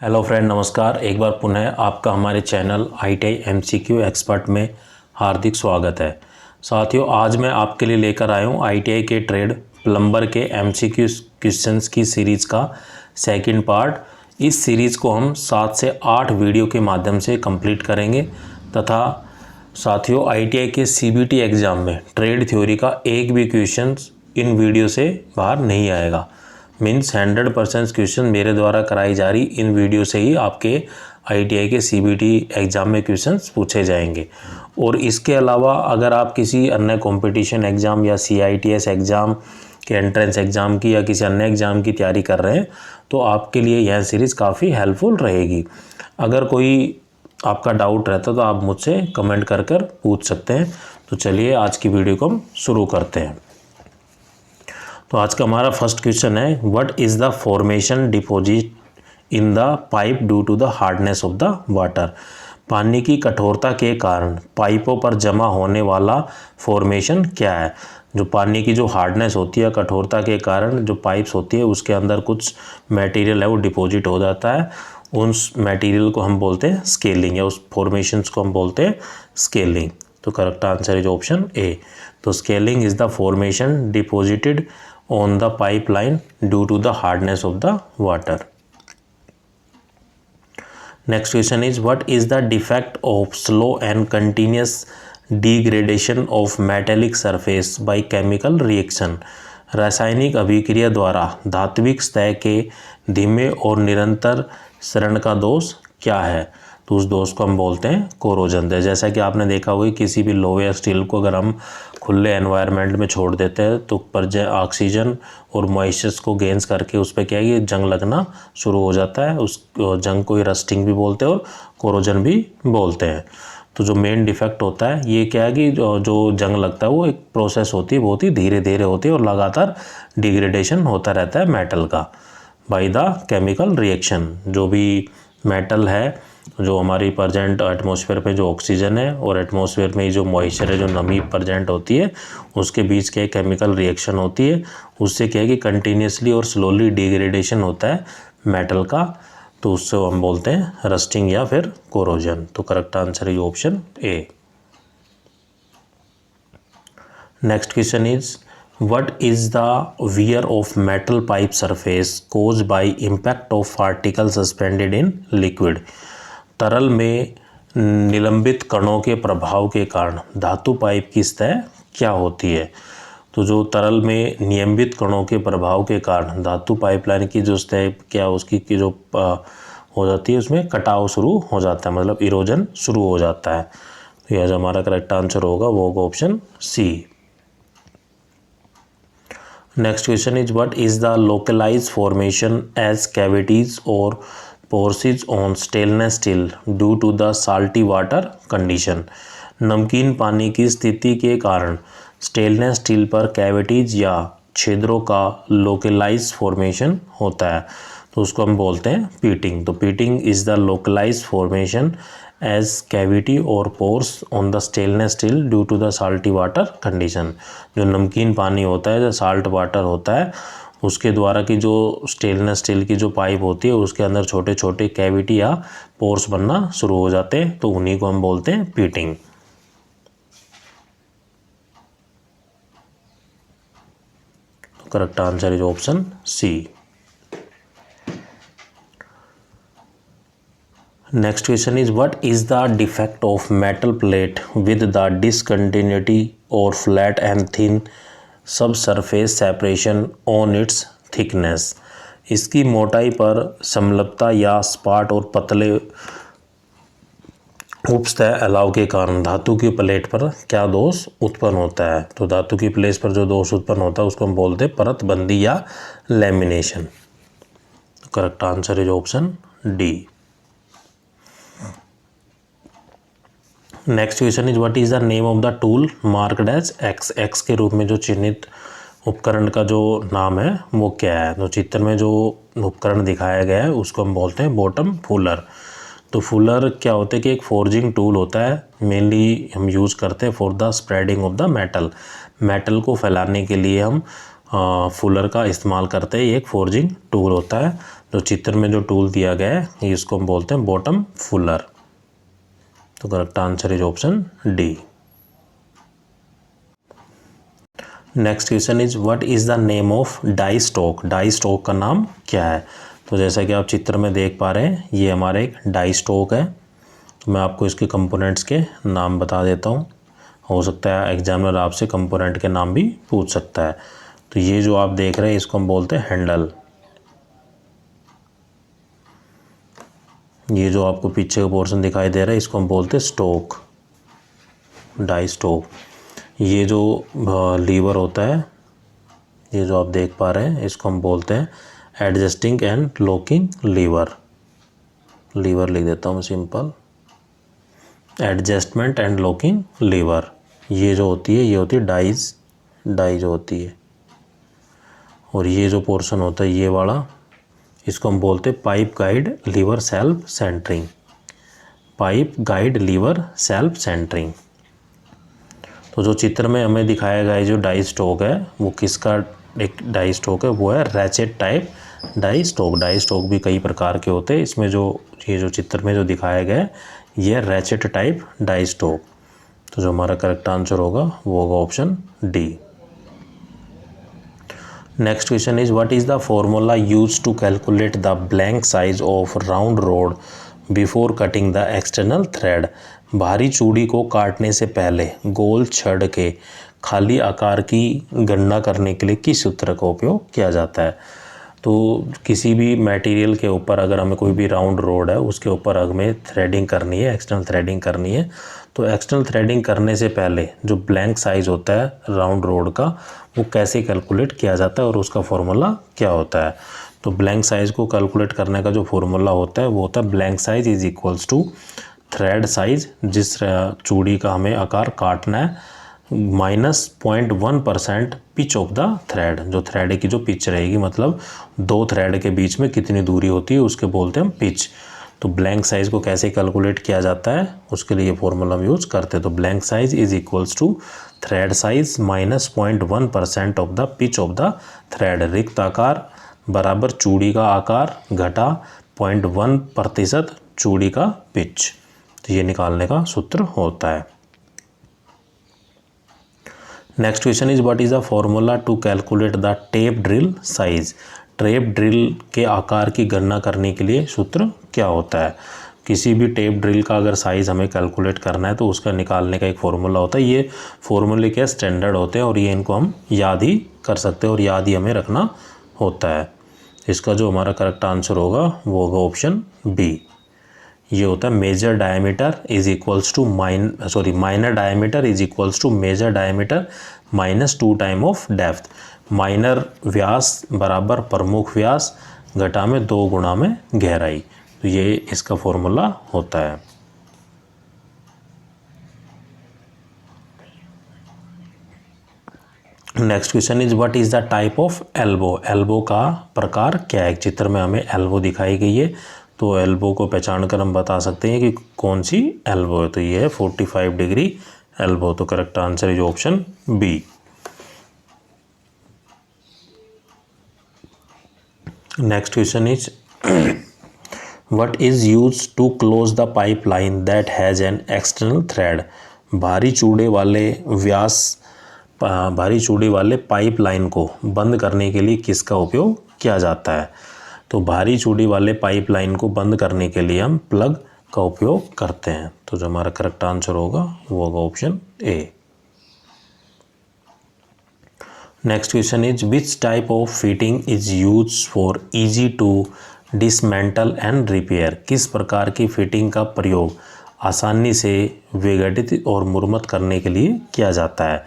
Hello friend, नमस्कार। एक बार पुनः आपका हमारे चैनल ITI MCQ एक्सपर्ट में हार्दिक स्वागत है। साथियों, आज मैं आपके लिए लेकर आया हूँ ITI के ट्रेड प्लम्बर के MCQ क्वेश्चंस की सीरीज़ का सेकंड पार्ट। इस सीरीज़ को हम 7 से 8 वीडियो के माध्यम से कंप्लीट करेंगे तथा साथियों ITI के CBT एग्ज़ाम में ट्रेड थ्योरी का एक भी क्वेश्चन इन वीडियो से बाहर नहीं आएगा। मीन्स 100% क्वेश्चन मेरे द्वारा कराई जा रही इन वीडियो से ही आपके ITI के CBT एग्ज़ाम में क्वेश्चंस पूछे जाएंगे। और इसके अलावा अगर आप किसी अन्य कंपटीशन एग्ज़ाम या CITS एग्ज़ाम के एंट्रेंस एग्ज़ाम की या किसी अन्य एग्ज़ाम की तैयारी कर रहे हैं तो आपके लिए यह सीरीज़ काफ़ी हेल्पफुल रहेगी। अगर कोई आपका डाउट रहता तो आप मुझसे कमेंट कर पूछ सकते हैं। तो चलिए आज की वीडियो को हम शुरू करते हैं। तो आज का हमारा फर्स्ट क्वेश्चन है, what is the formation deposit in the pipe due to the hardness of the water. पानी की कठोरता के कारण पाइपों पर जमा होने वाला फॉर्मेशन क्या है। जो पानी की जो हार्डनेस होती है, कठोरता के कारण जो पाइप्स होती है उसके अंदर कुछ मटेरियल है वो डिपॉजिट हो जाता है। उस मटेरियल को हम बोलते हैं स्केलिंग, या उस फॉर्मेशंस को हम बोलते हैं स्केलिंग। तो correct answer is option A. तो scaling is the formation deposited on the pipeline due to the hardness of the water. Next question is, what is the defect of slow and continuous degradation of metallic surface by chemical reaction। रासायनिक अभिक्रिया द्वारा धात्विक सतह के धीमे और निरंतर क्षरण का दोष क्या है। तो उस दोष को हम बोलते हैं कोरोजन। जैसा कि आपने देखा होगा किसी भी लोहे या स्टील को अगर हम खुले एनवायरनमेंट में छोड़ देते हैं तो ऊपर ऑक्सीजन और मॉइस्चर्स को गेंस करके उस पर क्या है, ये जंग लगना शुरू हो जाता है। उस जंग को ही रस्टिंग भी बोलते हैं और कोरोजन भी बोलते हैं। तो जो मेन डिफेक्ट होता है ये क्या है कि जो जंग लगता है वो एक प्रोसेस होती है, बहुत ही धीरे धीरे होती है और लगातार डिग्रेडेशन होता रहता है मेटल का बाय द केमिकल रिएक्शन। जो भी मेटल है, जो हमारी प्रेजेंट एटमॉस्फेयर पे जो ऑक्सीजन है और एटमॉस्फेयर में जो मॉइस्चर है, जो नमी प्रेजेंट होती है, उसके बीच क्या केमिकल रिएक्शन होती है। उससे क्या है कि कंटिन्यूसली और स्लोली डिग्रेडेशन होता है मेटल का। तो उससे हम बोलते हैं रस्टिंग या फिर कोरोजन। तो करेक्ट आंसर है option A. Next question is, what is the wear of metal pipe surface caused by impact of particles suspended in liquid। तरल में निलंबित कणों के प्रभाव के कारण धातु पाइप की सतह क्या होती है। तो जो तरल में नियमित कणों के प्रभाव के कारण धातु पाइपलाइन की जो सतह क्या उसकी की जो हो जाती है, उसमें कटाव शुरू हो जाता है, मतलब इरोजन शुरू हो जाता है। तो यह जो हमारा करेक्ट आंसर होगा वो होगा option C. Next question is, what is the localize formation as cavities और pores on stainless steel due to the salty water condition. नमकीन पानी की स्थिति के कारण स्टेनलेस स्टील पर कैविटीज या छिद्रों का लोकलाइज फॉर्मेशन होता है। तो उसको हम बोलते हैं पीटिंग। तो pitting is the localize formation as cavity और pores on the stainless steel due to the salty water condition. जो नमकीन पानी होता है, जो साल्ट वाटर होता है, उसके द्वारा की जो स्टेनलेस स्टील की जो पाइप होती है उसके अंदर छोटे छोटे कैविटी या पोर्स बनना शुरू हो जाते हैं। तो उन्हीं को हम बोलते हैं pitting. Correct answer is option C. Next question is, what is the defect of metal plate with the discontinuity और flat and thin sub surface separation on its thickness. इसकी मोटाई पर समलपता या स्पाट और पतले उपसतह अलाव के कारण धातु की प्लेट पर क्या दोष उत्पन्न होता है। तो धातु की प्लेट पर जो दोष उत्पन्न होता है उसको हम बोलते हैं परतबंदी या lamination. Correct answer is option D. Next question is, what is the name of the tool marked as X. X के रूप में जो चिन्हित उपकरण का जो नाम है वो क्या है। तो चित्र में जो उपकरण दिखाया गया है उसको हम बोलते हैं बॉटम फूलर। तो फूलर क्या होता है कि एक फोर्जिंग टूल होता है, मेनली हम यूज़ करते हैं for the spreading of the metal. Metal को फैलाने के लिए हम फूलर का इस्तेमाल करते हैं। ये एक फोर्जिंग टूल होता है। जो चित्र में जो टूल दिया गया है इसको हम बोलते हैं बॉटम फुलर। तो correct answer is option D. Next question is what is the name of die stock. Die stock का नाम क्या है। तो जैसा कि आप चित्र में देख पा रहे हैं ये हमारा एक डाई स्टॉक है। तो मैं आपको इसके कंपोनेंट्स के नाम बता देता हूँ, हो सकता है एग्जामिनर आपसे कंपोनेंट के नाम भी पूछ सकता है। तो ये जो आप देख रहे हैं इसको हम बोलते हैं हैंडल। ये जो आपको पीछे का पोर्शन दिखाई दे रहा है इसको हम बोलते हैं स्टॉक, डाई स्टॉक। ये जो लीवर होता है, ये जो आप देख पा रहे हैं इसको हम बोलते हैं adjusting and locking lever. Lever लिख देता हूँ simple, adjustment and locking lever. ये जो होती है ये होती है डाई जो होती है। और ये जो पोर्शन होता है ये वाला, इसको हम बोलते हैं pipe guide lever self centering. Pipe guide lever self centering. तो जो चित्र में हमें दिखाया गया है जो डाई स्टॉक है वो किसका एक डाई स्टॉक है, वो है ratchet type die stock. Die stock भी कई प्रकार के होते हैं, इसमें जो ये जो चित्र में जो दिखाया गया है ये रैचेट टाइप डाई स्टॉक। तो जो हमारा करेक्ट आंसर होगा वो होगा option D. Next question is what is the formula use to calculate the blank size of round rod before cutting the external thread. भारी चूड़ी को काटने से पहले गोल छड़ के खाली आकार की गणना करने के लिए किस सूत्र का उपयोग किया जाता है। तो किसी भी मटेरियल के ऊपर अगर हमें कोई भी राउंड रोड है उसके ऊपर हमें थ्रेडिंग करनी है, एक्सटर्नल थ्रेडिंग करनी है, तो एक्सटर्नल थ्रेडिंग करने से पहले जो ब्लैंक साइज़ होता है राउंड रोड का वो कैसे कैलकुलेट किया जाता है और उसका फॉर्मूला क्या होता है। तो ब्लैंक साइज़ को कैलकुलेट करने का जो फॉर्मूला होता है वो होता है blank size is equals to thread size, जिस चूड़ी का हमें आकार काटना है, -0.1% पिच ऑफ द थ्रेड। जो थ्रेड की जो पिच रहेगी, मतलब दो थ्रेड के बीच में कितनी दूरी होती है उसके बोलते हैं हम पिच। तो ब्लैंक साइज़ को कैसे कैलकुलेट किया जाता है उसके लिए फॉर्मूला हम यूज़ करते हैं। तो blank size is equals to thread size -0.1% of the pitch of the thread. रिक्त आकार बराबर चूड़ी का आकार घटा 0.1% चूड़ी का पिच। तो ये निकालने का सूत्र होता है। Next question is what is the formula to calculate the tape drill size. Tape drill के आकार की गणना करने के लिए सूत्र क्या होता है। किसी भी टेप ड्रिल का अगर साइज़ हमें कैलकुलेट करना है तो उसका निकालने का एक फॉर्मूला होता है। ये फॉर्मूले क्या स्टैंडर्ड होते हैं और ये इनको हम याद ही कर सकते हैं और याद ही हमें रखना होता है। इसका जो हमारा करेक्ट आंसर होगा वो होगा ऑप्शन बी। ये होता है major diameter is equals to minor diameter is equals to major diameter -2 time of depth. माइनर व्यास बराबर प्रमुख व्यास घटा में 2 गुणा में गहराई। तो ये इसका फॉर्मूला होता है। Next question is what is the type of elbow. Elbow का प्रकार क्या है। चित्र में हमें एल्बो दिखाई गई है, तो एल्बो को पहचान कर हम बता सकते हैं कि कौन सी एल्बो है। तो ये है 45 डिग्री एल्बो। तो correct answer is option B. Next question is what is use to close the pipe line that has an external thread. भारी चूड़ी वाले पाइप लाइन को बंद करने के लिए किसका उपयोग किया जाता है। तो भारी चूड़ी वाले पाइप लाइन को बंद करने के लिए हम प्लग का उपयोग करते हैं। तो जो हमारा करेक्ट आंसर होगा वो होगा option A. Next question is which type of fitting is use for easy to dismantle and repair. किस प्रकार की फिटिंग का प्रयोग आसानी से विघटित और मुरम्मत करने के लिए किया जाता है।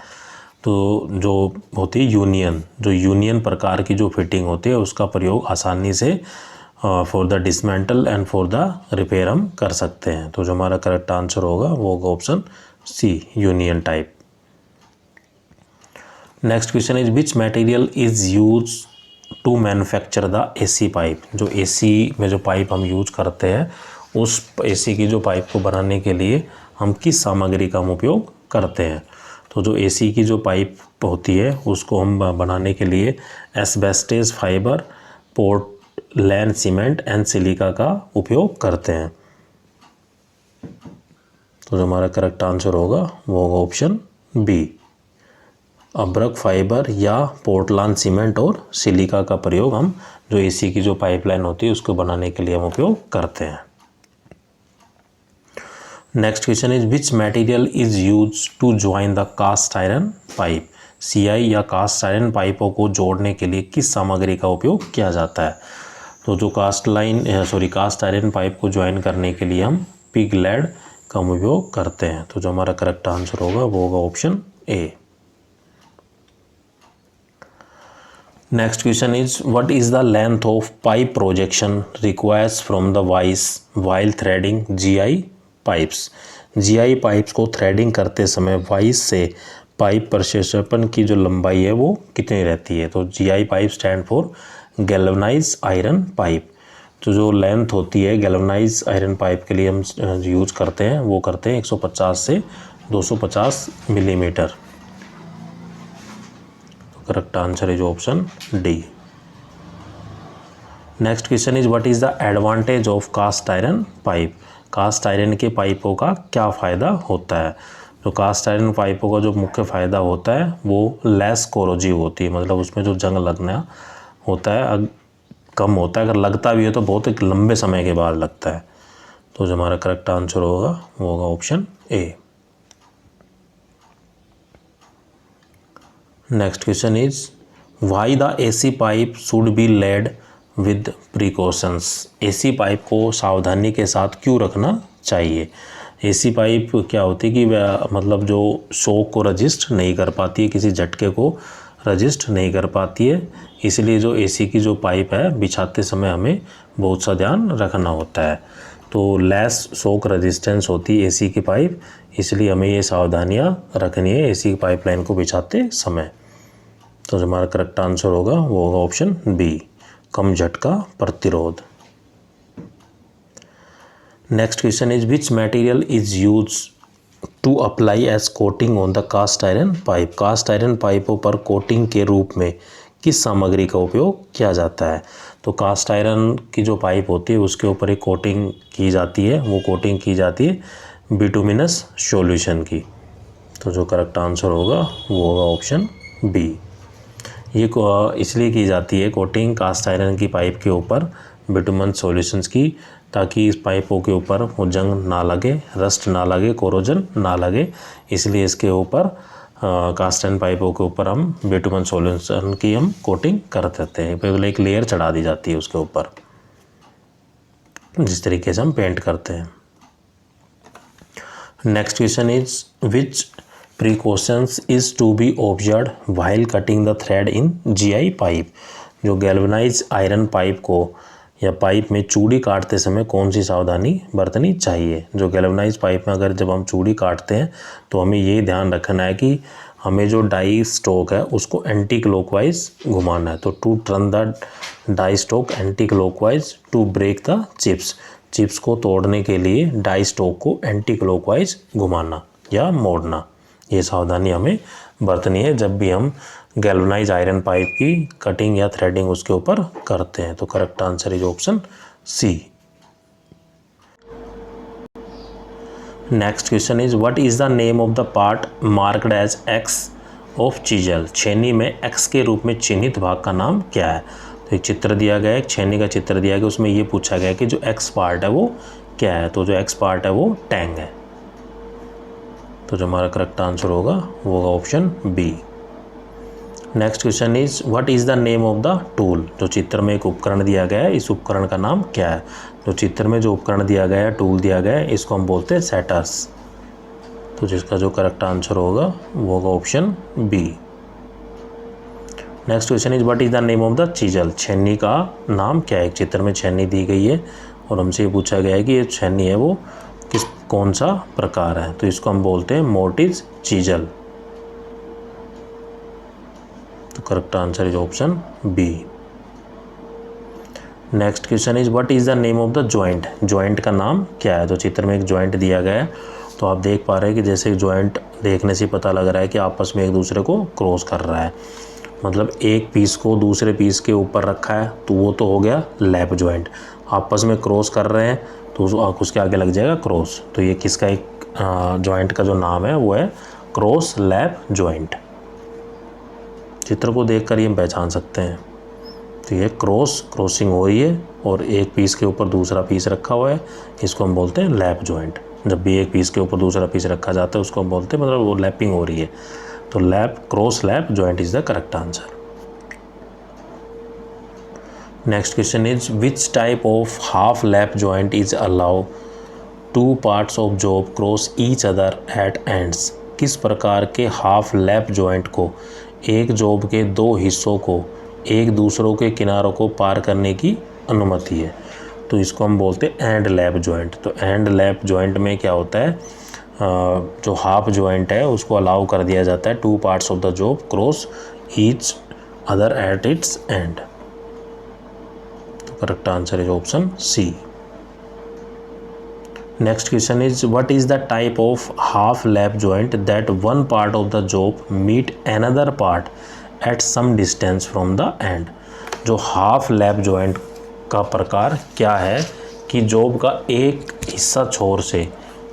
तो जो होती है यूनियन प्रकार की जो फिटिंग होती है उसका प्रयोग आसानी से for the dismantle and for the repair हम कर सकते हैं। तो जो हमारा करेक्ट आंसर होगा वो होगा option C, union type. Next question is which material is use to manufacture the AC pipe. जो एसी में जो पाइप हम यूज करते हैं उस एसी की जो पाइप को बनाने के लिए हम किस सामग्री का हम उपयोग करते हैं। तो जो एसी की जो पाइप होती है उसको हम बनाने के लिए एस्बेस्टस फाइबर, लैन सीमेंट एंड सिलिका का उपयोग करते हैं। तो जो हमारा करेक्ट आंसर होगा वो होगा ऑप्शन बी। अब्रक फाइबर या पोर्टलैंड सीमेंट और सिलिका का प्रयोग हम जो एसी की जो पाइपलाइन होती है उसको बनाने के लिए हम उपयोग करते हैं। Next question is which material is use to join the cast iron pipe. CI या कास्ट आयरन पाइपों को जोड़ने के लिए किस सामग्री का उपयोग किया जाता है। तो जो कास्ट आयरन पाइप को ज्वाइन करने के लिए हम पिग लेड का उपयोग करते हैं। तो जो हमारा करेक्ट आंसर होगा वो होगा option A. Next question is what is the length of pipe projection requires from the vice while threading GI pipes. GI pipes को थ्रेडिंग करते समय वाइस से पाइप प्रक्षेपण की जो लंबाई है वो कितनी रहती है। तो GI pipe stand for galvanise iron pipe. तो जो लेंथ होती है गैल्वेनाइज आयरन पाइप के लिए हम यूज करते हैं वो करते हैं 150 से 250 मिलीमीटर। तो correct answer is option D. Next question is what is the advantage of cast iron pipe. Cast iron के पाइपों का क्या फ़ायदा होता है। तो कास्ट आयरन पाइपों का जो मुख्य फ़ायदा होता है वो लेस कोरोजिव होती है, मतलब उसमें जो जंग लगना होता है कम होता है, अगर लगता भी है तो बहुत एक लंबे समय के बाद लगता है। तो जो हमारा करेक्ट आंसर होगा वो होगा option A. Next question is why the AC pipe should be laid with precautions. AC pipe को सावधानी के साथ क्यों रखना चाहिए। एसी पाइप क्या होती है कि मतलब जो शॉक को रजिस्ट नहीं कर पाती है, किसी झटके को रजिस्ट नहीं कर पाती है, इसलिए जो एसी की जो पाइप है बिछाते समय हमें बहुत सा ध्यान रखना होता है। तो लेस शॉक रेजिस्टेंस होती है एसी की पाइप, इसलिए हमें ये सावधानियाँ रखनी है एसी की पाइपलाइन को बिछाते समय। तो जो हमारा करेक्ट आंसर होगा वो होगा ऑप्शन बी, कम झटका प्रतिरोध। Next question is which material is use to apply as coating on the cast iron pipe. Cast iron पाइपों पर कोटिंग के रूप में किस सामग्री का उपयोग किया जाता है। तो कास्ट आयरन की जो पाइप होती है उसके ऊपर एक कोटिंग की जाती है, वो कोटिंग की जाती है बिटुमिनस सॉल्यूशन की। तो जो करेक्ट आंसर होगा वो होगा ऑप्शन बी। ये इसलिए की जाती है कोटिंग कास्ट आयरन की पाइप के ऊपर बिटुमन सॉल्यूशंस की, ताकि इस पाइपों के ऊपर वो जंग ना लगे, रस्ट ना लगे, कोरोजन ना लगे, इसलिए इसके ऊपर कास्ट आयरन पाइपों के ऊपर हम बिटुमन सॉल्यूशन की हम कोटिंग कर देते हैं। पहले एक लेयर चढ़ा दी जाती है उसके ऊपर, जिस तरीके से हम पेंट करते हैं। Next question is which precautions is to be observe while cutting the thread in GI pipe. जो गैल्वेनाइज आयरन पाइप को या पाइप में चूड़ी काटते समय कौन सी सावधानी बरतनी चाहिए। जो गैल्वेनाइज पाइप में अगर जब हम चूड़ी काटते हैं तो हमें ये ध्यान रखना है कि हमें जो डाई स्टोक है उसको एंटी क्लॉकवाइज घुमाना है। तो to turn the die stock anticlockwise to break the chips. Chips को तोड़ने के लिए डाई स्टोक को एंटी क्लॉकवाइज घुमाना या मोड़ना, ये सावधानी हमें बरतनी है जब भी हम गैल्वेनाइज आयरन पाइप की कटिंग या थ्रेडिंग उसके ऊपर करते हैं। तो correct answer is option C. Next question is what is the name of the part marked as X of chisel. छेनी में एक्स के रूप में चिन्हित भाग का नाम क्या है। तो एक चित्र दिया गया है, एक छेनी का चित्र दिया गया, उसमें ये पूछा गया कि जो एक्स पार्ट है वो क्या है। तो जो एक्स पार्ट है वो टैंग है। तो जो हमारा करेक्ट आंसर होगा वो होगा option B. Next question is what is the name of the tool. जो चित्र में एक उपकरण दिया गया है, इस उपकरण का नाम क्या है। जो चित्र में जो उपकरण दिया गया है, टूल दिया गया है, इसको हम बोलते हैं सेटर्स। तो जिसका जो करेक्ट आंसर होगा वो होगा option B. Next question is what is the name of the chisel. छेनी का नाम क्या है। एक चित्र में छेनी दी गई है और हमसे ये पूछा गया है कि ये छेनी है वो कौन सा प्रकार है। तो इसको हम बोलते हैं मोर्टिज चीजल। तो correct answer is option B. Next question is what is the name of the joint. Joint का नाम क्या है। तो चित्र में एक जॉइंट दिया गया है, तो आप देख पा रहे हैं कि जैसे जॉइंट देखने से पता लग रहा है कि आपस में एक दूसरे को क्रॉस कर रहा है। मतलब एक पीस को दूसरे पीस के ऊपर रखा है तो वो तो हो गया लैप जॉइंट। आपस में क्रॉस कर रहे हैं तो उसके आगे लग जाएगा क्रॉस। तो ये किसका एक जॉइंट का जो नाम है वो है क्रॉस लैप जॉइंट। चित्र को देखकर ये हम पहचान सकते हैं। तो ये क्रॉसिंग हो रही है और एक पीस के ऊपर दूसरा पीस रखा हुआ है, इसको हम बोलते हैं लैप जॉइंट। जब भी एक पीस के ऊपर दूसरा पीस रखा जाता है उसको हम बोलते हैं, मतलब वो लैपिंग हो रही है। तो cross lap joint is the correct answer. Next question is which type of half lap joint is allow to parts of job cross each other eight ends. किस प्रकार के हाफ लैप जॉइंट को एक job के दो हिस्सों को एक दूसरों के किनारों को पार करने की अनुमति है? तो इसको हम बोलते हैं एंड लैप जॉइंट। तो एंड लैप जॉइंट में क्या होता है, जो हाफ जॉइंट है उसको अलाउ कर दिया जाता है two parts of the job cross each other at its end. तो correct answer is option C. Next question is what is the type of half lap joint that one part of the job meet another part at some distance from the end. जो half lap joint का प्रकार क्या है कि job का एक हिस्सा छोर से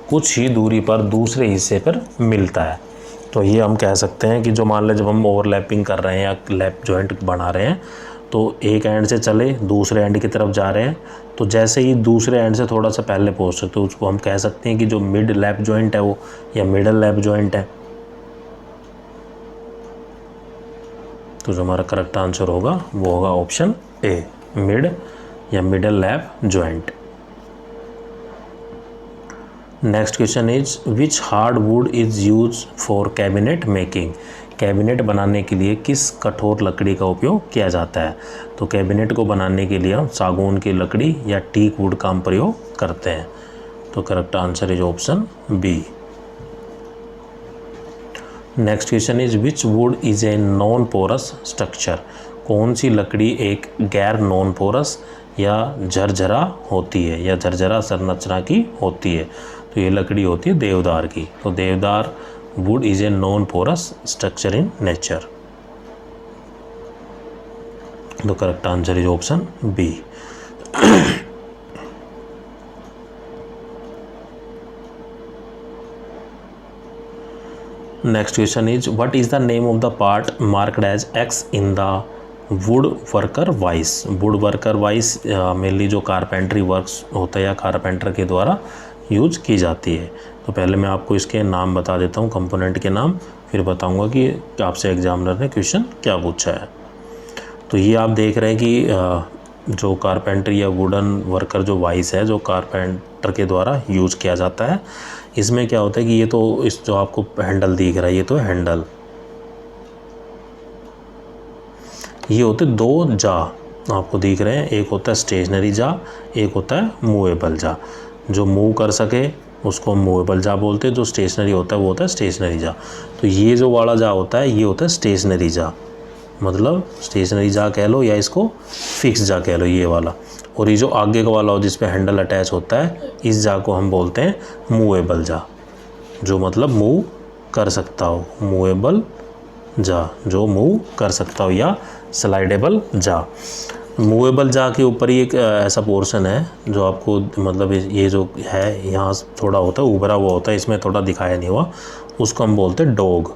कुछ ही दूरी पर दूसरे हिस्से पर मिलता है। तो ये हम कह सकते हैं कि जो मान लें जब हम ओवरलैपिंग कर रहे हैं या लैप जॉइंट बना रहे हैं तो एक एंड से चले दूसरे एंड की तरफ जा रहे हैं, तो जैसे ही दूसरे एंड से थोड़ा सा पहले पहुँच सकते हैं उसको हम कह सकते हैं कि जो मिड लैप जॉइंट है वो या मिडल लैप जॉइंट है। तो जो हमारा करेक्ट आंसर होगा वो होगा ऑप्शन ए, मिड या middle lap joint. Next question is which hard would is use for cabinet making. Cabinet बनाने के लिए किस कठोर लकड़ी का उपयोग किया जाता है? तो कैबिनेट को बनाने के लिए हम सागौन की लकड़ी या टीक वुड का प्रयोग करते हैं। तो correct answer is option B. Next question is which wood is a non porous structure. कौन सी लकड़ी एक गैर नॉन पोरस या झरझरा होती है या झरझरा संरचना की होती है? तो ये लकड़ी होती है देवदार की। तो deodar wood is a non porous structure in nature. तो correct answer is option B. Next question is what is the name of the part marked as X in the wood worker vice. Wood worker vice mainly जो carpentry works होता है या carpenter के द्वारा use की जाती है। तो पहले मैं आपको इसके नाम बता देता हूँ, कंपोनेंट के नाम, फिर बताऊँगा कि आपसे एग्जामिनर ने क्वेश्चन क्या पूछा है। तो ये आप देख रहे हैं कि जो कारपेंट्री या वुडन वर्कर जो वाइस है जो कारपेंटर के द्वारा यूज किया जाता है, इसमें क्या होता है कि ये तो इस जो आपको हैंडल दिख रहा है ये तो हैंडल, ये होते दो जा आपको दिख रहे हैं, एक होता है स्टेशनरी जा, एक होता है मूवेबल जा। जो मूव कर सके उसको मूवेबल जा बोलते हैं, जो स्टेशनरी होता है वो होता है स्टेशनरी जा। तो ये जो वाला जा होता है ये होता है स्टेशनरी जा, मतलब स्टेशनरी जा कह लो या इसको फिक्स जा कह लो ये वाला। और ये जो आगे का वाला हो जिस पे हैंडल अटैच होता है इस जा को हम बोलते हैं मूवेबल जा, जो मतलब मूव कर सकता हो, मूवेबल जा जो मूव कर सकता हो, या स्लाइडेबल जा। मूवेबल जा के ऊपर ही एक ऐसा पोर्शन है जो आपको मतलब ये जो है यहाँ थोड़ा होता है उभरा हुआ होता है, इसमें थोड़ा दिखाया नहीं हुआ, उसको हम बोलते हैं डॉग।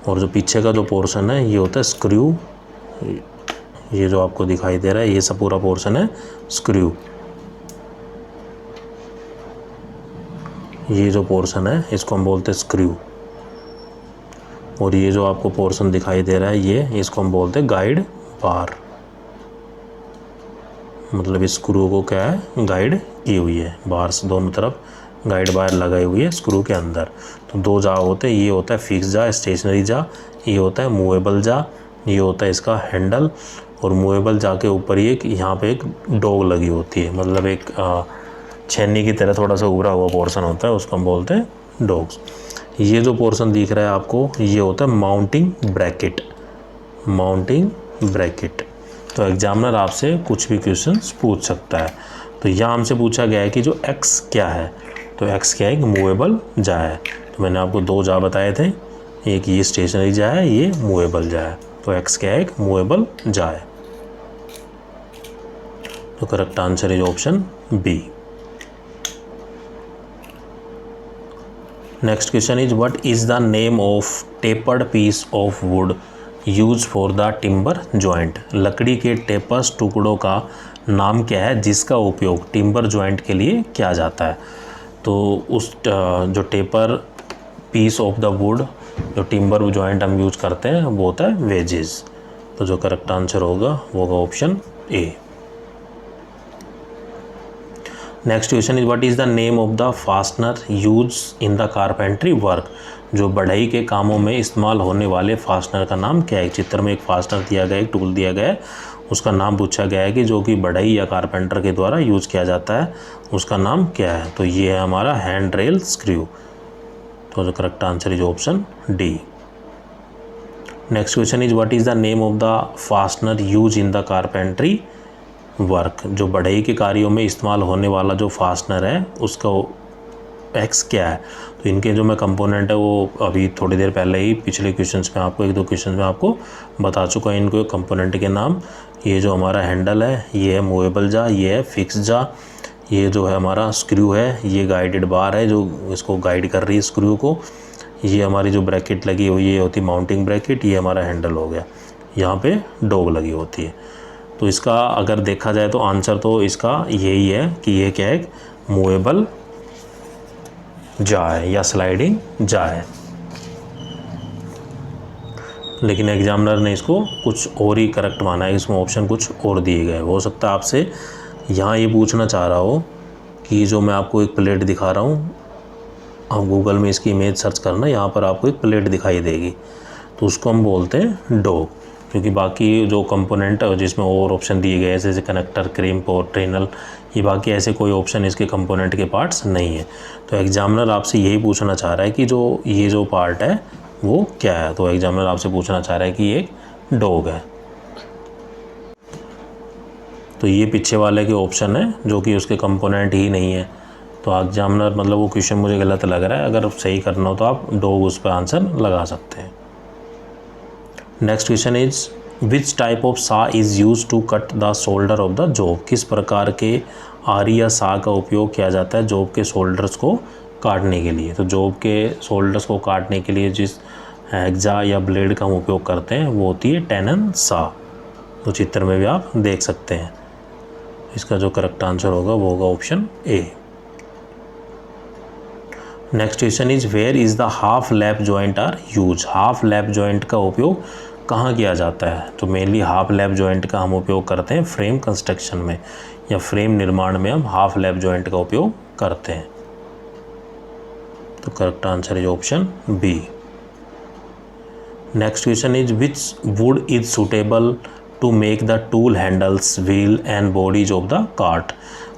और जो पीछे का जो पोर्शन है ये होता है स्क्रू, ये जो आपको दिखाई दे रहा है ये सब पूरा पोर्शन है स्क्रू। ये जो पोर्शन है इसको हम बोलते हैं स्क्रू। और ये जो आपको पोर्शन दिखाई दे रहा है ये इसको हम बोलते हैं गाइड बार, मतलब इस स्क्रू को क्या है गाइड की हुई है, बार्स दोनों तरफ गाइड बार लगाई हुई है स्क्रू के अंदर। तो दो जा होते हैं, ये होता है फिक्स जा स्टेशनरी जा, ये होता है मूवेबल जा, ये होता है इसका हैंडल। और मूवेबल जा के ऊपर ही एक यहाँ पे एक डॉग लगी होती है, मतलब एक छेनी की तरह थोड़ा सा उभरा हुआ पोर्शन होता है, उसको हम बोलते हैं डॉग्स। ये जो पोर्शन दिख रहा है आपको ये होता है माउंटिंग ब्रैकेट, माउंटिंग ब्रैकेट। तो एग्जामिनर आपसे कुछ भी क्वेश्चंस पूछ सकता है। तो यहाँ हमसे पूछा गया है कि जो एक्स क्या है, तो एक्स क्या है, एक मूवेबल जा है। तो मैंने आपको दो जा बताए थे, एक ये स्टेशनरी जा है, ये मूवेबल जा है। तो एक्स क्या है, एक मूवेबल जा है। तो correct answer is option B. Next question is what is the name of tapered piece of wood use for the timber joint. लकड़ी के टेपर्स टुकड़ों का नाम क्या है जिसका उपयोग टिम्बर जॉइंट के लिए किया जाता है। तो उस जो taper piece of the wood जो टिम्बर जॉइंट हम यूज करते हैं वो होता है वेजेस। तो जो करेक्ट आंसर होगा वो होगा option A. Next question is what is the name of the fastener use in the carpentry work. जो बढ़ई के कामों में इस्तेमाल होने वाले फास्टनर का नाम क्या है। चित्र में एक फास्टनर दिया गया है, एक टूल दिया गया है, उसका नाम पूछा गया है कि जो कि बढ़ई या कारपेंटर के द्वारा यूज किया जाता है, उसका नाम क्या है। तो ये है हमारा हैंड रेल स्क्रू। तो the correct answer is option D. Next question is what is the name of the fastener use in the carpentry work. जो बढ़ई के कार्यों में इस्तेमाल होने वाला जो फास्टनर है उसका एक्स क्या है। तो इनके जो मैं कंपोनेंट है वो अभी थोड़ी देर पहले ही पिछले क्वेश्चंस में आपको, एक दो क्वेश्चंस में आपको बता चुका है इनको कंपोनेंट के नाम। ये जो हमारा हैंडल है ये है मूवेबल जा, ये है फिक्स जा, ये जो है हमारा स्क्रू है, ये गाइडेड बार है जो इसको गाइड कर रही है स्क्रू को, ये हमारी जो ब्रैकेट लगी हुई ये होती है माउंटिंग ब्रैकेट, ये हमारा हैंडल हो गया, यहाँ पे डॉग लगी होती है। तो इसका अगर देखा जाए तो आंसर तो इसका यही है कि ये क्या है, मूवेबल जा है या स्लाइडिंग जा है। लेकिन एग्जामिनर ने इसको कुछ और ही करेक्ट माना है, इसमें ऑप्शन कुछ और दिए गए। हो सकता है आपसे यहाँ ये पूछना चाह रहा हो कि जो मैं आपको एक प्लेट दिखा रहा हूँ, आप गूगल में इसकी इमेज सर्च करना, यहाँ पर आपको एक प्लेट दिखाई देगी, तो उसको हम बोलते हैं डॉग। क्योंकि बाकी जो कंपोनेंट जिसमें और ऑप्शन दिए गए जैसे कनेक्टर, क्रिम्प और ट्रेनल, ये बाकी ऐसे कोई ऑप्शन इसके कंपोनेंट के पार्ट्स नहीं है। तो एग्जामिनर आपसे यही पूछना चाह रहा है कि जो ये जो पार्ट है वो क्या है। तो एग्जामिनर आपसे पूछना चाह रहा है कि ये एक डॉग है। तो ये पीछे वाले के ऑप्शन है जो कि उसके कंपोनेंट ही नहीं है। तो एग्जामिनर मतलब वो क्वेश्चन मुझे गलत लग रहा है, अगर सही करना हो तो आप डॉग उस पर आंसर लगा सकते हैं। Next question is which type of saw is use to cut the shoulder of the job. किस प्रकार के आरी या सा का उपयोग किया जाता है जॉब के शोल्डर्स को काटने के लिए। तो जॉब के शोल्डर्स को काटने के लिए जिस हेक्सा या ब्लेड का हम उपयोग करते हैं वो होती है टेनन सा। तो चित्र में भी आप देख सकते हैं। इसका जो करेक्ट आंसर होगा वो होगा option A. Next question is where is the half lap joint are use. Half lap joint का उपयोग कहाँ किया जाता है। तो मेनली हाफ लैप जॉइंट का हम उपयोग करते हैं फ्रेम कंस्ट्रक्शन में या फ्रेम निर्माण में हम हाफ लैप जॉइंट का उपयोग करते हैं। तो correct answer is option B. Next question is which wood is suitable to make the tool handles, wheel and bodies of the cart.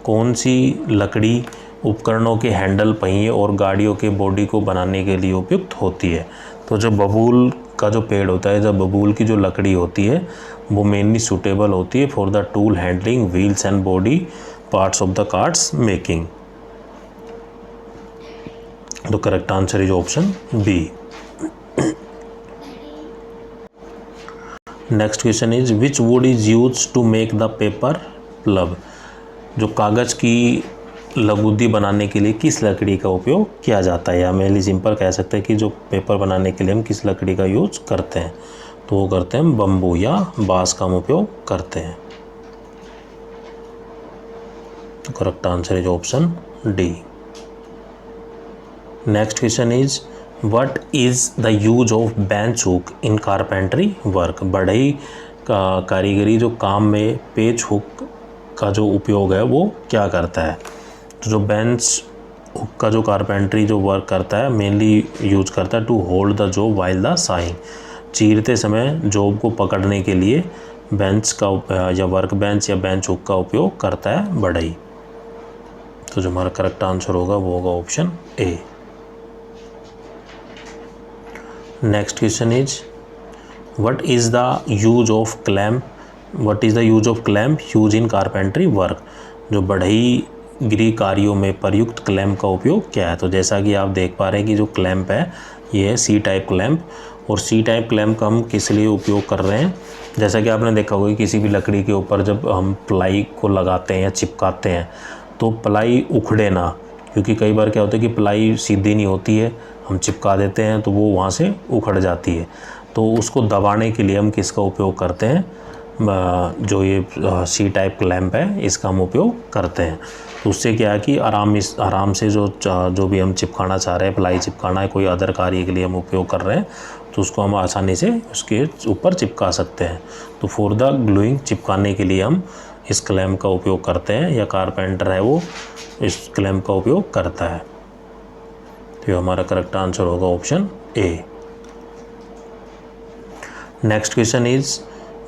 कौन सी लकड़ी उपकरणों के हैंडल, पहिए और गाड़ियों के बॉडी को बनाने के लिए उपयुक्त होती है। तो जो बबूल का जो पेड़ होता है, जब बबूल की जो लकड़ी होती है वो मेनली सूटेबल होती है for the tool handling, wheels and body parts of the carts making. तो correct answer is option B. Next question is which wood is use to make the paper pulp. जो कागज़ की लघुदी बनाने के लिए किस लकड़ी का उपयोग किया जाता है, या मेनली सिंपल कह सकते हैं कि जो पेपर बनाने के लिए हम किस लकड़ी का यूज करते हैं। तो वो करते हैं बम्बू या बांस का हम उपयोग करते हैं। तो correct answer is option D. Next question is what is the use of bench hook in carpentry work. बढ़ई का कारीगरी जो काम में पेच हुक का जो उपयोग है वो क्या करता है। तो जो बेंच हुक का जो कारपेंट्री जो वर्क करता है मेनली यूज करता है to hold the job while the sawing. चीरते समय जॉब को पकड़ने के लिए बेंच का या वर्क बेंच या बेंच हुक का उपयोग करता है बढ़ई। तो जो हमारा करेक्ट आंसर होगा वो होगा option A. Next question is what is the use of clamp. What is the use of clamp use in carpentry work. जो बढ़ई गिरी कार्यों में प्रयुक्त क्लैम्प का उपयोग क्या है। तो जैसा कि आप देख पा रहे हैं कि जो क्लैम्प है ये है सी टाइप क्लैंप। और सी टाइप क्लैंप का हम किस लिए उपयोग कर रहे हैं, जैसा कि आपने देखा होगा कि किसी भी लकड़ी के ऊपर जब हम प्लाई को लगाते हैं या चिपकाते हैं तो प्लाई उखड़े ना, क्योंकि कई बार क्या होता है कि प्लाई सीधी नहीं होती है, हम चिपका देते हैं तो वो वहाँ से उखड़ जाती है। तो उसको दबाने के लिए हम किसका उपयोग करते हैं, जो ये सी टाइप क्लैंप है इसका हम उपयोग करते हैं। तो उससे क्या है कि आराम से जो भी हम चिपकाना चाह रहे हैं, प्लाई चिपकाना है, कोई अदर कार्य के लिए हम उपयोग कर रहे हैं, तो उसको हम आसानी से उसके ऊपर चिपका सकते हैं। तो फॉर द ग्लूइंग, चिपकाने के लिए हम इस क्लैंप का उपयोग करते हैं, या कारपेंटर है वो इस क्लैंप का उपयोग करता है। तो ये हमारा करेक्ट आंसर होगा option A. Next question is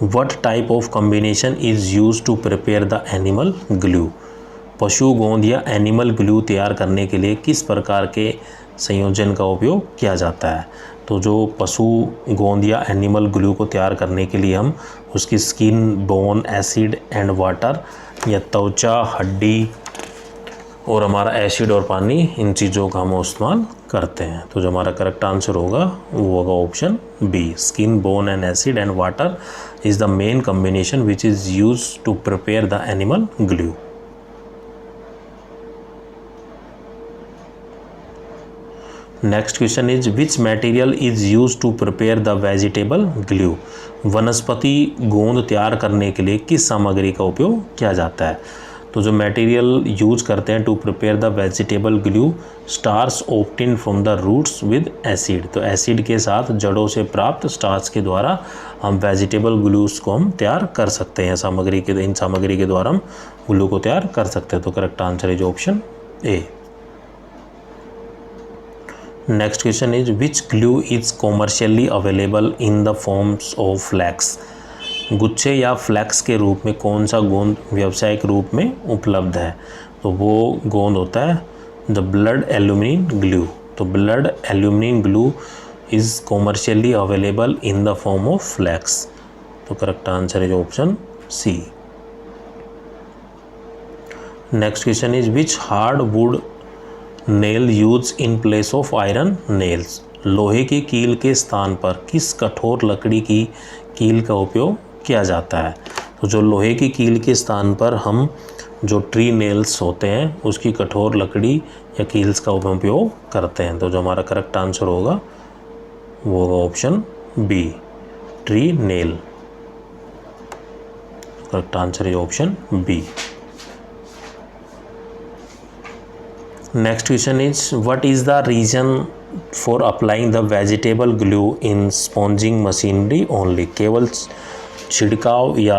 what type of combination is use to prepare the animal glue. पशु गोंद या एनिमल ग्लू तैयार करने के लिए किस प्रकार के संयोजन का उपयोग किया जाता है। तो जो पशु गोंद या एनिमल ग्लू को तैयार करने के लिए हम उसकी skin, bone, acid and water, या त्वचा, हड्डी और हमारा एसिड और पानी, इन चीज़ों का हम इस्तेमाल करते हैं। तो जो हमारा करेक्ट आंसर होगा वो होगा option B, skin, bone and acid and water is the main combination which is use to prepare the animal glue. Next question is which material is use to prepare the vegetable glue. वनस्पति गोंद तैयार करने के लिए किस सामग्री का उपयोग किया जाता है। तो जो मटेरियल यूज करते हैं to prepare the vegetable glue, starch obtain from the roots with acid. तो एसिड के साथ जड़ों से प्राप्त स्टार्च के द्वारा हम वेजिटेबल ग्लूस को हम तैयार कर सकते हैं। इन सामग्री के द्वारा हम ग्लू को तैयार कर सकते हैं। तो correct answer is option A. Next question is which glue is commercially available in the forms of flakes. गुच्छे या फ्लैक्स के रूप में कौन सा गोंद व्यावसायिक रूप में उपलब्ध है। तो वो गोंद होता है द ब्लड एल्यूमिनिन ग्लू। तो blood albumin glue is commercially available in the form of flakes. तो correct answer is option C. Next question is which hard wood nail use in place of iron nails. लोहे की कील के स्थान पर किस कठोर लकड़ी की कील का उपयोग किया जाता है। तो जो लोहे की कील के स्थान पर हम जो ट्री नेल्स होते हैं उसकी कठोर लकड़ी या कील्स का उपयोग करते हैं। तो जो हमारा करेक्ट आंसर होगा वो होगा option B, tree nail. Correct answer is option B. Next question is what is the reason for applying the vegetable glue in sponging machinery only. केवल छिड़काव या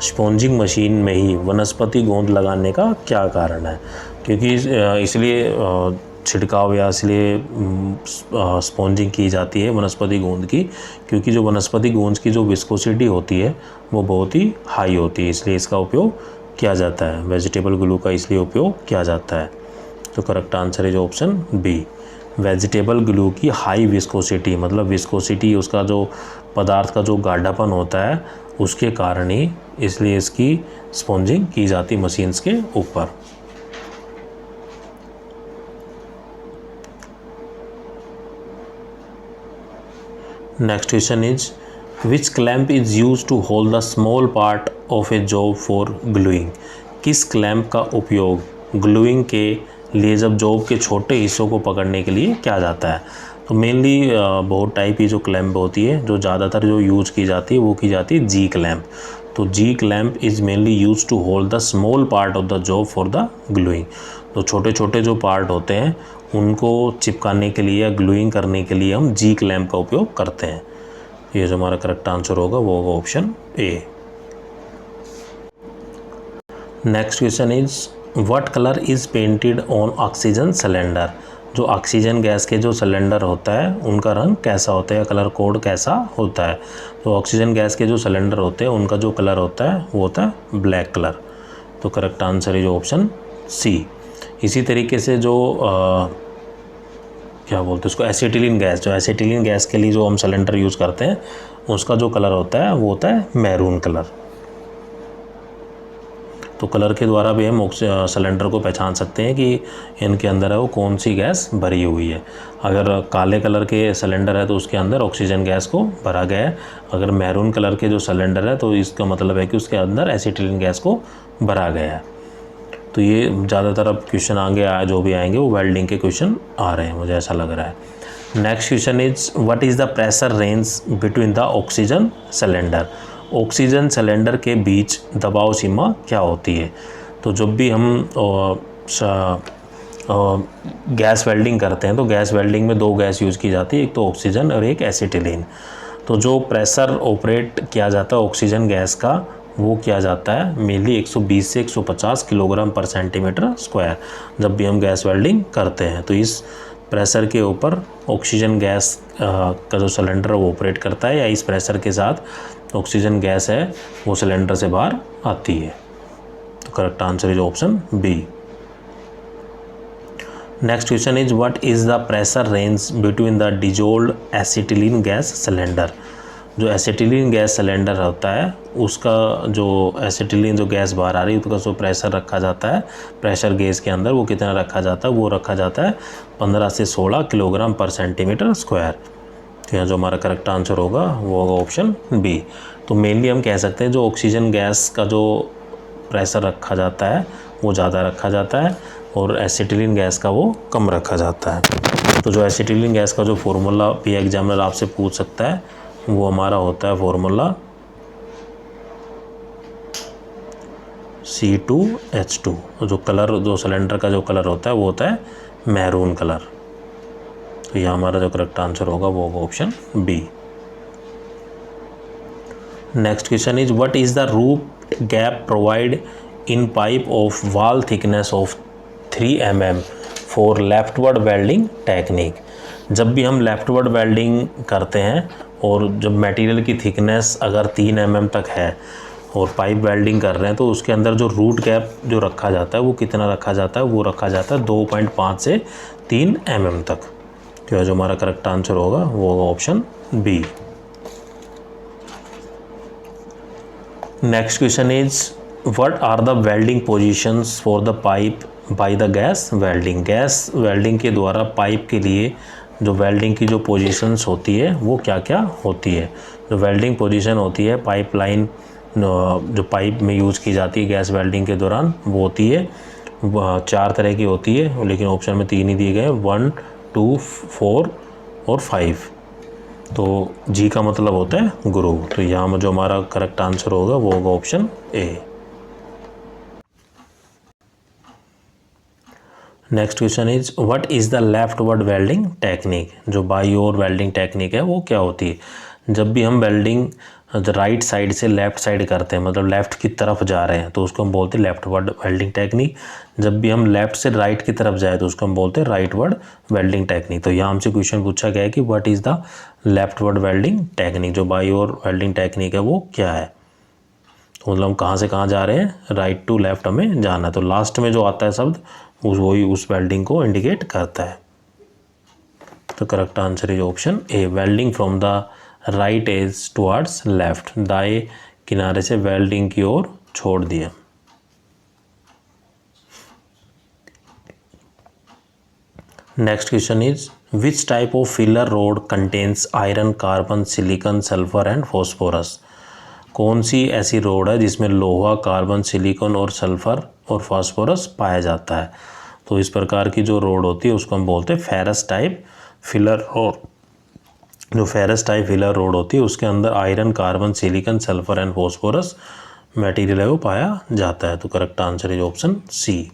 स्पॉन्जिंग मशीन में ही वनस्पति गोंद लगाने का क्या कारण है। क्योंकि इसलिए छिड़काव या इसलिए स्पॉन्जिंग की जाती है वनस्पति गोंद की, क्योंकि जो वनस्पति गोंद की जो विस्कोसिटी होती है वो बहुत ही हाई होती है, इसलिए इसका उपयोग किया जाता है। वेजिटेबल ग्लू का इसलिए उपयोग किया जाता है। तो correct answer is option B. Vegetable glue की हाई विस्कोसिटी, मतलब विस्कोसिटी उसका जो पदार्थ का जो गाढ़ापन होता है उसके कारण ही इसलिए इसकी स्पॉन्जिंग की जाती मशीन्स के ऊपर। Next question is which clamp is use to hold the small part of a job for gluing. किस क्लैंप का उपयोग ग्लूइंग के लिए जब जॉब के छोटे हिस्सों को पकड़ने के लिए किया जाता है। तो मेनली बहुत टाइप की जो क्लैंप होती है, जो ज़्यादातर जो यूज़ की जाती है वो की जाती है जी क्लैंप। तो G clamp is mainly use to hold the small part of the job for the gluing. तो छोटे छोटे जो पार्ट होते हैं उनको चिपकाने के लिए या ग्लूइंग करने के लिए हम जी क्लैंप का उपयोग करते हैं। ये जो हमारा करेक्ट आंसर होगा वो होगा option A. Next question is what colour is painted on oxygen cylinder. जो ऑक्सीजन गैस के जो सिलेंडर होता है उनका रंग कैसा होता है, कलर कोड कैसा होता है। तो ऑक्सीजन गैस के जो सिलेंडर होते हैं उनका जो कलर होता है वो होता है ब्लैक कलर। तो correct answer is option C. इसी तरीके से जो क्या बोलते हैं उसको, एसिटिलीन गैस, जो एसिटिलीन गैस के लिए जो हम सिलेंडर यूज़ करते हैं उसका जो कलर होता है वो होता है मैरून कलर। तो कलर के द्वारा भी हम सिलेंडर को पहचान सकते हैं कि इनके अंदर है वो कौन सी गैस भरी हुई है। अगर काले कलर के सिलेंडर है तो उसके अंदर ऑक्सीजन गैस को भरा गया है। अगर मैरून कलर के जो सिलेंडर है तो इसका मतलब है कि उसके अंदर एसिटिलीन गैस को भरा गया है। तो ये ज़्यादातर अब क्वेश्चन आगे जो भी आएंगे वो वेल्डिंग के क्वेश्चन आ रहे हैं, मुझे ऐसा लग रहा है। Next question is what is the pressure range between the oxygen cylinder. Oxygen cylinder के बीच दबाव सीमा क्या होती है। तो जब भी हम गैस वेल्डिंग करते हैं तो गैस वेल्डिंग में दो गैस यूज़ की जाती है, एक तो ऑक्सीजन और एक एसिटिलीन। तो जो प्रेशर ऑपरेट किया जाता है ऑक्सीजन गैस का वो किया जाता है मेनली 120 से 150 किलोग्राम पर सेंटीमीटर स्क्वायर जब भी हम गैस वेल्डिंग करते हैं। तो इस प्रेशर के ऊपर ऑक्सीजन गैस का जो सिलेंडर वो ऑपरेट करता है, या इस प्रेशर के साथ ऑक्सीजन गैस है वो सिलेंडर से बाहर आती है। तो correct answer is option B. Next question is what is the pressure range between the dissolved acetylene gas cylinder. जो एसिटिलीन गैस सिलेंडर होता है उसका जो एसिटिलीन जो गैस बाहर आ रही है उसका जो प्रेशर रखा जाता है, प्रेशर गैस के अंदर वो कितना रखा जाता है, वो रखा जाता है 15 से 16 किलोग्राम पर सेंटीमीटर स्क्वायर। तो यहाँ जो हमारा करेक्ट आंसर होगा वो होगा ऑप्शन बी। तो मेनली हम कह सकते हैं जो ऑक्सीजन गैस का जो प्रेशर रखा जाता है वो ज़्यादा रखा जाता है और एसिटिलीन गैस का वो कम रखा जाता है। तो जो एसिटिलीन गैस का जो फॉर्मूला भी एग्जामिनर आपसे पूछ सकता है वो हमारा होता है फॉर्मूला C2H2। जो कलर जो सिलेंडर का जो कलर होता है वो होता है मैरून कलर। तो यह हमारा जो करेक्ट आंसर होगा वो होगा option B. Next question is what is the root gap provide in pipe of wall thickness of 3 mm for leftward welding technique. जब भी हम लेफ्टवर्ड वेल्डिंग करते हैं और जब मटेरियल की थिकनेस अगर 3 mm तक है और पाइप वेल्डिंग कर रहे हैं तो उसके अंदर जो रूट गैप जो रखा जाता है वो कितना रखा जाता है, वो रखा जाता है 2.5 से 3 mm तक। तो जो हमारा करेक्ट आंसर होगा वो होगा option B. Next question is what are the welding positions for the pipe by the gas welding. Gas welding के द्वारा पाइप के लिए जो वेल्डिंग की जो पोजीशंस होती है वो क्या क्या होती है। जो वेल्डिंग पोजीशन होती है पाइप लाइन जो पाइप में यूज़ की जाती है गैस वेल्डिंग के दौरान वो होती है 4 तरह की होती है, लेकिन ऑप्शन में 3 ही दिए गए 1, 2, 4 और 5। तो जी का मतलब होता है गुरु। तो यहाँ जो हमारा करेक्ट आंसर होगा वो होगा option A. Next question is what is the leftward welding technique. जो बाई ओर वेल्डिंग टेक्निक है वो क्या होती है। जब भी हम वेल्डिंग राइट साइड से लेफ़्ट साइड करते हैं मतलब लेफ़्ट की तरफ जा रहे हैं तो उसको हम बोलते हैं लेफ्टवर्ड वेल्डिंग टेक्निक। जब भी हम लेफ़्ट से राइट की तरफ जाए तो उसको हम बोलते हैं राइटवर्ड वेल्डिंग टेक्निक। तो यहाँ हमसे क्वेश्चन पूछा गया है कि what is the leftward welding technique. जो बाई ओर वेल्डिंग टेक्निक है वो क्या है। तो मतलब हम कहाँ से कहाँ जा रहे हैं, राइट टू लेफ्ट हमें जाना है। तो लास्ट में जो आता है शब्द वही उस वेल्डिंग को इंडिकेट करता है। तो correct answer is option A welding from the right edge towards left. दाएं किनारे से वेल्डिंग की ओर छोड़ दिया। Next question is which type of filler rod contains iron, carbon, silicon, sulphur and phosphorus. कौन सी ऐसी रोड है जिसमें लोहा, कार्बन, सिलिकॉन और सल्फर और फास्फोरस पाया जाता है। तो इस प्रकार की जो रोड होती है उसको हम बोलते हैं फेरस टाइप फिलर रोड। जो फेरस टाइप फिलर रोड होती है उसके अंदर iron, carbon, silicon, sulphur and phosphorus material है वो पाया जाता है। तो correct answer is option C.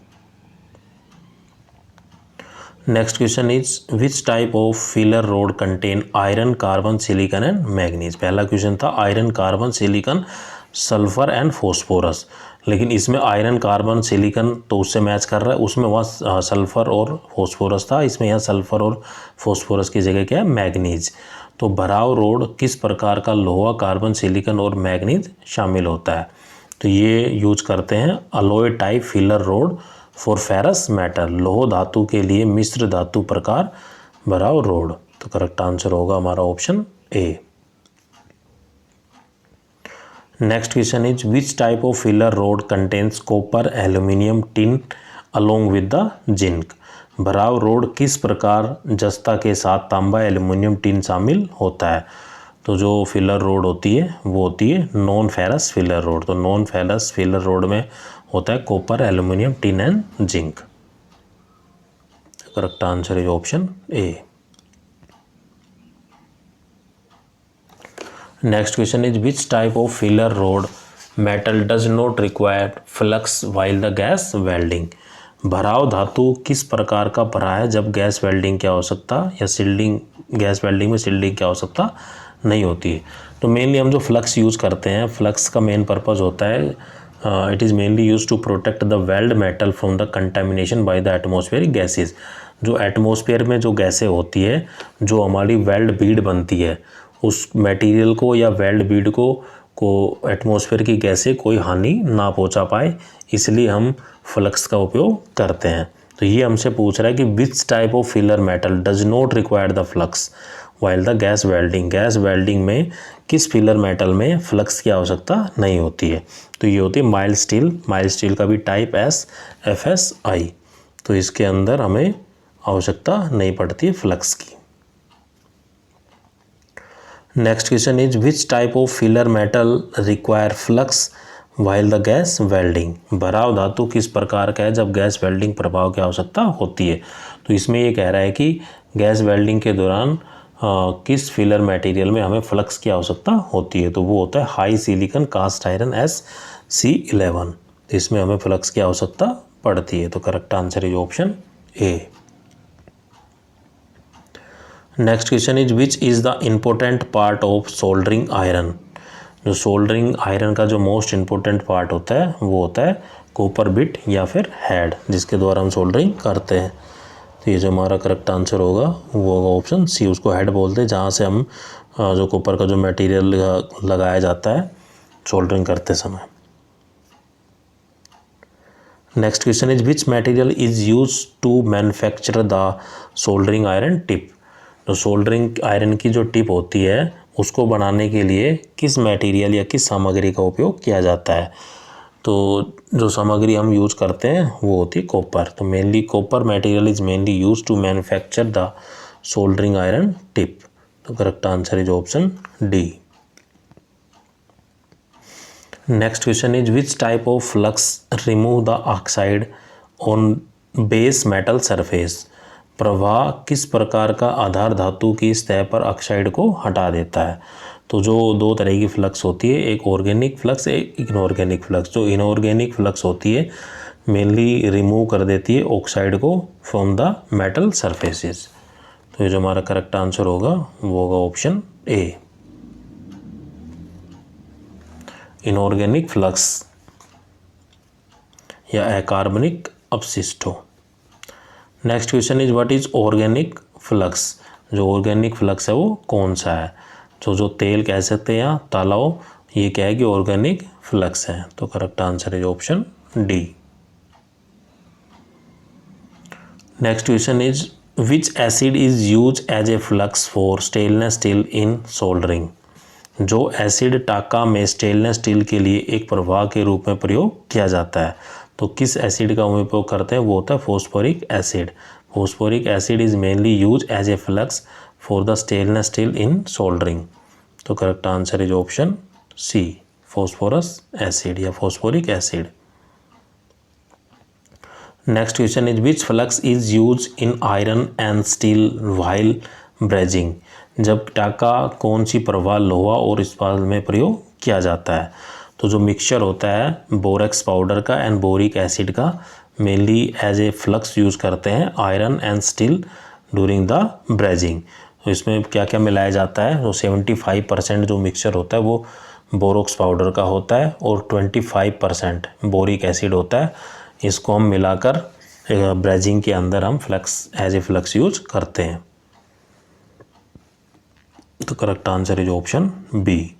Next question is which type of filler rod contain iron, carbon, silicon and manganese. पहला क्वेश्चन था iron, carbon, silicon, sulphur and phosphorus, लेकिन इसमें आयरन, कार्बन, सिलिकॉन तो उससे मैच कर रहा है, उसमें वहाँ सल्फर और फॉस्फोरस था, इसमें यहाँ सल्फर और फॉस्फोरस की जगह क्या है मैग्नीज। तो भराव रोड किस प्रकार का लोहा, कार्बन, सिलिकॉन और मैग्नीज शामिल होता है। तो ये यूज करते हैं alloy type filler road for ferrous metal. लोह धातु के लिए मिश्र धातु प्रकार भराव रोड। तो करेक्ट आंसर होगा हमारा option A. Next question is which type of filler rod contains copper aluminium tin along with the zinc. भराव रोड किस प्रकार जस्ता के साथ तांबा एल्यूमिनियम टिन शामिल होता है। तो जो फिलर रोड होती है वो होती है नॉन फेरस फिलर रोड। तो नॉन फेरस फिलर रोड में होता है copper aluminium tin and zinc. Correct answer is option A. Next question is which type of filler road metal does not require flux while the gas welding. भराव धातु किस प्रकार का भरा है जब गैस वेल्डिंग की आवश्यकता या सील्डिंग गैस वेल्डिंग में सील्डिंग की आवश्यकता नहीं होती है। तो मेनली हम जो फ्लक्स यूज़ करते हैं, फ्लक्स का मेन पर्पज़ होता है it is mainly use to protect the weld metal from the contamination by the atmospheric gases. जो एटमॉस्फेयर में जो गैसें होती है, जो हमारी वेल्ड बीड बनती है, उस मटेरियल को या वेल्ड बीड को एटमॉस्फेयर की गैसें कोई हानि ना पहुंचा पाए, इसलिए हम फ्लक्स का उपयोग करते हैं। तो ये हमसे पूछ रहा है कि विच type of filler metal does not require the flux while the gas welding. Gas welding में किस फिलर मेटल में फ्लक्स की आवश्यकता नहीं होती है। तो ये होती है माइल्ड स्टील। माइल्ड स्टील का भी टाइप SFSI। तो इसके अंदर हमें आवश्यकता नहीं पड़ती है फ्लक्स की। Next question is which type of filler metal require flux while the gas welding. भराव धातु किस प्रकार का है जब गैस वेल्डिंग प्रभाव की आवश्यकता होती है। तो इसमें ये कह रहा है कि गैस वेल्डिंग के दौरान किस फिलर मटेरियल में हमें फ्लक्स की आवश्यकता होती है। तो वो होता है high silicon cast iron SC11। तो इसमें हमें फ्लक्स की आवश्यकता पड़ती है। तो correct answer is option A. Next question is which is the important part of soldering iron. जो सोल्डरिंग आयरन का जो मोस्ट इम्पोर्टेंट पार्ट होता है वो होता है कॉपर बिट या फिर हेड, जिसके द्वारा हम सोल्डरिंग करते हैं। तो ये जो हमारा करेक्ट आंसर होगा वो होगा ऑप्शन सी, उसको हेड बोलते हैं, जहाँ से हम जो कॉपर का जो मटेरियल लगाया जाता है सोल्डरिंग करते समय। Next question is which material is use to manufacture the soldering iron tip. तो सोल्डरिंग आयरन की जो टिप होती है उसको बनाने के लिए किस मटेरियल या किस सामग्री का उपयोग किया जाता है। तो जो सामग्री हम यूज करते हैं वो होती है कॉपर। तो mainly copper material is mainly use to manufacture the soldering iron tip. तो correct answer is option D. Next question is which type of flux remove the oxide on base metal surface. प्रवाह किस प्रकार का आधार धातु की सतह पर oxide को हटा देता है। तो जो दो तरह की फ्लक्स होती है, एक ऑर्गेनिक फ्लक्स, एक इनऑर्गेनिक फ्लक्स। जो इनऑर्गेनिक फ्लक्स होती है मेनली रिमूव कर देती है ऑक्साइड को फ्रॉम द मेटल सरफेसेस। तो ये जो हमारा करेक्ट आंसर होगा वो होगा ऑप्शन ए, इनऑर्गेनिक फ्लक्स या अकार्बनिक अपशिष्टों। Next question is what is organic flux. जो ऑर्गेनिक फ्लक्स है वो कौन सा है। जो तेल कह सकते हैं या तालाओ, ये क्या है कि ऑर्गेनिक फ्लक्स है। तो correct answer is option D. Next question is which acid is use as a flux for stainless steel in soldering. जो एसिड टाका में स्टेनलेस स्टील के लिए एक प्रवाह के रूप में प्रयोग किया जाता है, तो किस एसिड का उपयोग करते हैं वो होता है phosphoric acid. Phosphoric acid is mainly use as a flux for the stainless steel in soldering. तो correct answer is option C, phosphorus acid या phosphoric acid. Next question is which flux is use in iron and steel while brazing. जब टाका कौन सी प्रवाह लोहा और इस्पात में प्रयोग किया जाता है। तो जो मिक्सचर होता है बोरेक्स पाउडर का एंड बोरिक एसिड का mainly as a flux use करते हैं iron and steel during the brazing. तो इसमें क्या क्या मिलाया जाता है। तो 75% जो मिक्सचर होता है वो बोरोक्स पाउडर का होता है और 25% बोरिक एसिड होता है। इसको हम मिलाकर ब्रेजिंग के अंदर हम flux as a flux use करते हैं। तो correct answer is option B.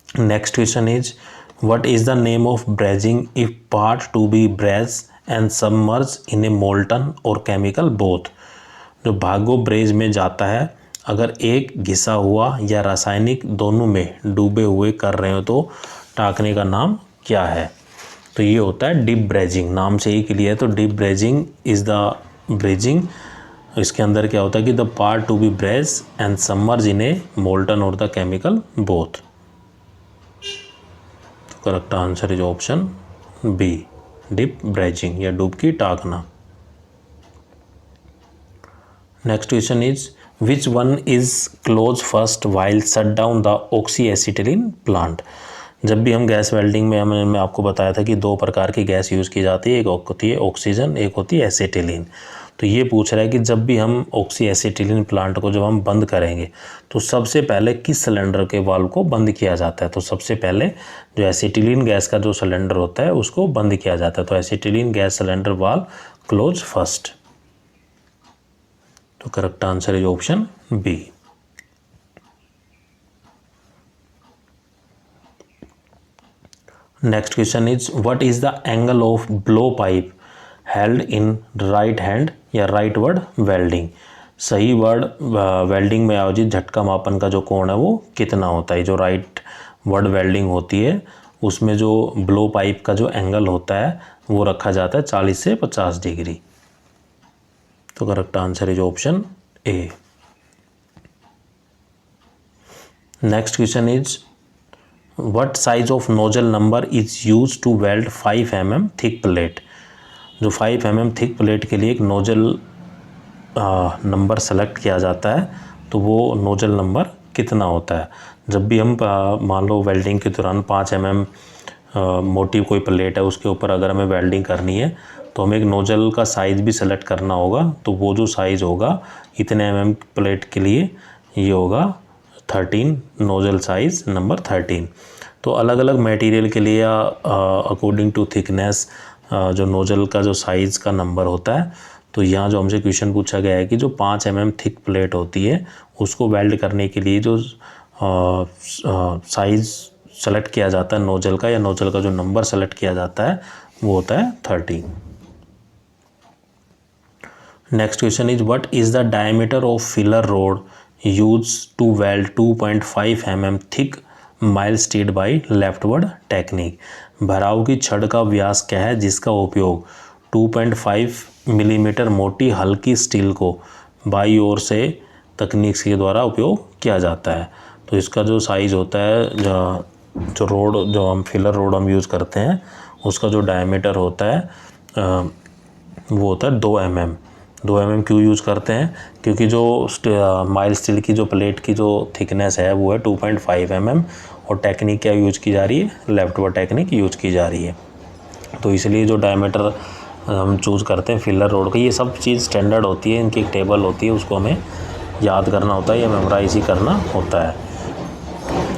Next question is what is the name of brazing if part to be braze and submerge in a molten और केमिकल बोथ। जो भागो ब्रेज में जाता है अगर एक घिसा हुआ या रासायनिक दोनों में डूबे हुए कर रहे हो तो टाँकने का नाम क्या है? तो ये होता है डीप ब्रेजिंग। नाम से ही क्लियर है। तो deep brazing is the brazing. इसके अंदर क्या होता है कि the part to be braze and submerge in a molten और द केमिकल बोथ। तो correct answer is option B, deep brazing या डुबकी टाँकना। Next question is which one is close first while shut down the oxyacetylene plant. जब भी हम gas welding में मैंने आपको बताया था कि दो प्रकार की गैस यूज़ की जाती है, एक होती है ऑक्सीजन, एक होती है एसिटिलीन। तो ये पूछ रहा है कि जब भी हम ऑक्सीएसिटिलीन प्लांट को जब हम बंद करेंगे तो सबसे पहले किस सिलेंडर के वाल्व को बंद किया जाता है? तो सबसे पहले जो एसिटिलीन गैस का जो सिलेंडर होता है उसको बंद किया जाता है। तो acetylene gas cylinder valve close first. तो correct answer is option B. Next question is what is the angle of blow pipe held in right hand या राइट वर्ड वेल्डिंग। सही वर्ड वेल्डिंग में आयोजित झटका मापन का जो कोण है वो कितना होता है? जो राइट वर्ड वेल्डिंग होती है उसमें जो ब्लो पाइप का जो एंगल होता है वो रखा जाता है 40 से 50 डिग्री। तो correct answer is option A. Next question is what size of nozzle number is use to weld 5 mm thick plate. जो 5 mm थिक प्लेट के लिए एक नोजल नंबर सेलेक्ट किया जाता है तो वो नोजल नंबर कितना होता है? जब भी हम मान लो वेल्डिंग के दौरान 5 mm मोटी कोई प्लेट है उसके ऊपर अगर हमें वेल्डिंग करनी है तो हमें एक नोजल का साइज़ भी सेलेक्ट करना होगा। तो वो जो साइज़ होगा इतने mm प्लेट के लिए ये होगा 13, नोजल साइज़ नंबर 13। तो अलग अलग मटेरियल के लिए अकॉर्डिंग टू थिकनेस जो नोजल का जो साइज़ का नंबर होता है। तो यहाँ जो हमसे क्वेश्चन पूछा गया है कि जो 5 mm थिक प्लेट होती है उसको वेल्ड करने के लिए जो साइज़ सेलेक्ट किया जाता है नोजल का या नोजल का जो नंबर सेलेक्ट किया जाता है वो होता है 13। Next question is what is the diameter of filler rod use to weld 2.5 mm thick mild steel by leftward technique. भराव की छड़ का व्यास क्या है जिसका उपयोग 2.5 मिलीमीटर मोटी हल्की स्टील को बाई ओर से तकनीक के द्वारा उपयोग किया जाता है। तो इसका जो साइज़ होता है जो रोड जो हम फिलर रोड हम यूज़ करते हैं उसका जो डायमीटर होता है वो होता है 2 mm। 2 mm क्यों यूज़ करते हैं? क्योंकि जो माइल स्टील की जो प्लेट की जो थिकनेस है वो है 2.5 mm और टेक्निक क्या यूज की जा रही है? लेफ्टवर्ड टेक्निक यूज की जा रही है। तो इसलिए जो डायमीटर हम चूज़ करते हैं फिलर रोड का, ये सब चीज़ स्टैंडर्ड होती है, इनकी एक टेबल होती है, उसको हमें याद करना होता है या मेमोराइज ही करना होता है।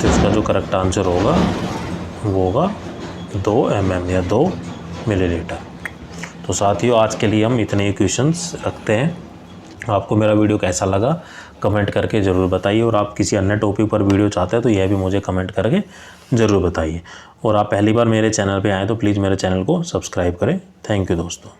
तो इसका जो करेक्ट आंसर होगा वो होगा 2 mm या 2 मिलीलीटर। तो साथियों आज के लिए हम इतने ही क्वेश्चंस रखते हैं। आपको मेरा वीडियो कैसा लगा कमेंट करके ज़रूर बताइए और आप किसी अन्य टॉपिक पर वीडियो चाहते हैं तो यह भी मुझे कमेंट करके ज़रूर बताइए। और आप पहली बार मेरे चैनल पे आए तो प्लीज़ मेरे चैनल को सब्सक्राइब करें। थैंक यू दोस्तों।